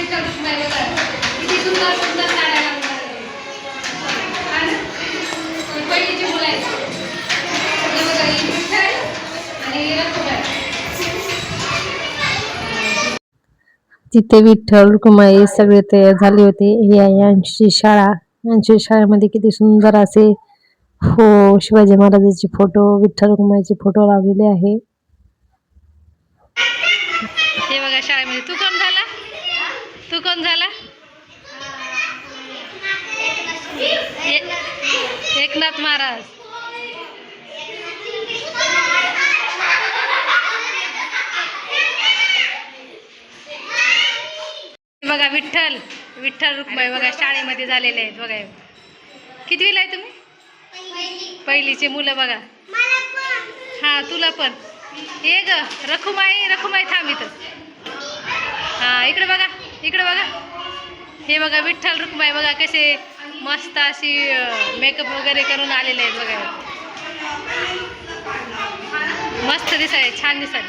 विठ्ठल रुक्माई बघा किती सुंदर सुंदर साड्या घालून आलेले आणि पहिलीची मुलं आहेत हे बघा ही विठ्ठल आणि रखुमाई. तिथे विठ्ठल रुक्माई सगळे तयार झाले होते. ही आहे यांची शाळा. यांची शाळेमध्ये किती सुंदर असे शिवाजी महाराजांचे फोटो, विठ्ठल रुक्माईचे फोटो लावलेले आहे. हे बघा शाळेमध्ये तू कोण झाला? तू कोण झाला? एकनाथ महाराज. बघा विठ्ठल विठ्ठल रुक्माई बघा शाळेमध्ये झालेले आहेत. बघा कितवीला आहे तुम्ही? पहिलीचे मुलं बघा. हा तुला पण ये ग रखुमाई. रखुमाई थांब इथं. हा इकडे बघा इकडे बघा. हे बघा विठ्ठल रुक्माई बघा कसे मस्त अशी मेकअप वगैरे करून आलेले आहेत. बघा मस्त दिसाय छान दिसाय.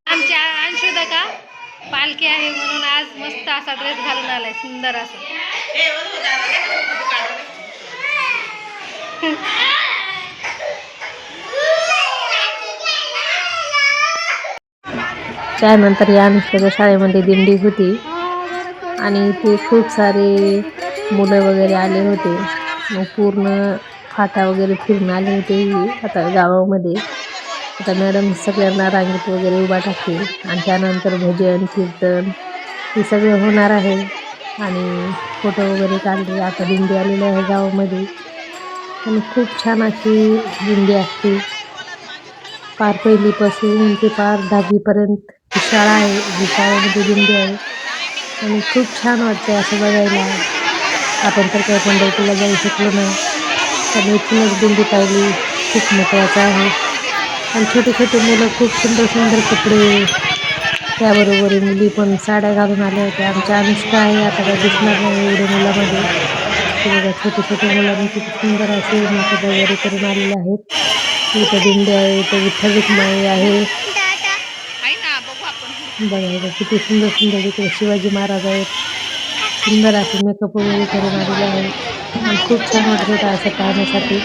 आमच्या अंशुदा का पालखी आहे म्हणून आज मस्त असा ड्रेस घालून आलाय सुंदर असा. त्यानंतर या अनुष्काच्या शाळेमध्ये दिंडी होती आणि ते खूप सारे मुलं वगैरे आले होते. मग पूर्ण फाटा वगैरे फिरून आले होते. आता गावामध्ये आता मॅडम सगळ्यांना रांगेत वगैरे उभा टाकतील आणि त्यानंतर भजन कीर्तन हे सगळं होणार आहे. आणि फोटो वगैरे काढले. आता दिंडी आलेली आहे गावामध्ये आणि खूप छान अशी दिंडी असते. पार पहिलीपासून ते पार 10वीपर्यंत ही शाळा आहे. ही शाळेमध्ये दिंडी आहे आणि खूप छान वाटते असं बघायला. आपण तर काही पंढरपूरला जाऊ शकलो नाही पण इथूनच दिंडी पाहिली खूप महत्त्वाचं आहे. आणि छोटे छोटे मुलं खूप सुंदर सुंदर कपडे, त्याबरोबर मुली पण साड्या घालून आल्या होत्या. आमच्या अनुष्का आहे आता काय दिसणार नाही एवढ्या मुलामध्ये. बघा छोटे छोटे मुलांनी किती सुंदर असे मेकअप वगैरे करून आलेले आहेत. इथं दिंडी आहे, इथं विठ्ठल रुक्माई आहे. बघा किती सुंदर सुंदर इकडे शिवाजी महाराज आहेत. सुंदर असे मेकअप वगैरे करून आलेले आहेत आणि खूप छान वाटत होतं असं पाहण्यासाठी.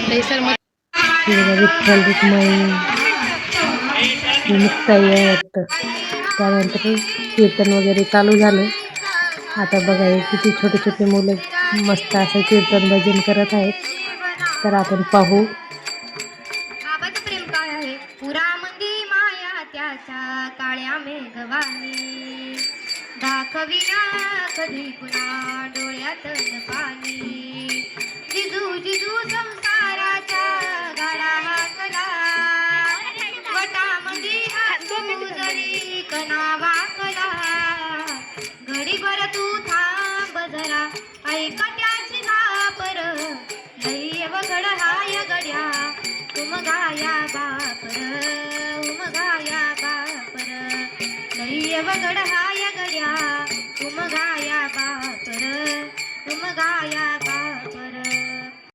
विठ्ठल रुक्माई मुक्ताई आहेत. त्यानंतर कीर्तन वगैरे चालू झाले. आता बघा हे किती छोटे छोटे मुलं मस्त असं कीर्तन भजन करत आहेत. तर आपण पाहू. बाबाचं प्रेम काय आहे पुरामध्ये माया त्याच्या काळ्या मेघवानी दाखविना कधी पुन्हा डोळ्यातलं पाणी. जिजू जिजू संसाराच्या गाडा हाकला वटामध्ये हातू जरी कणा वाकला. घडीभर तू थांब जरा ऐका त्याची घापर लई वगड हाय गड्या तुम गाया बापर उम गाया बापर लई वगड हाय गड्या तुम गाया बापर तुम गाया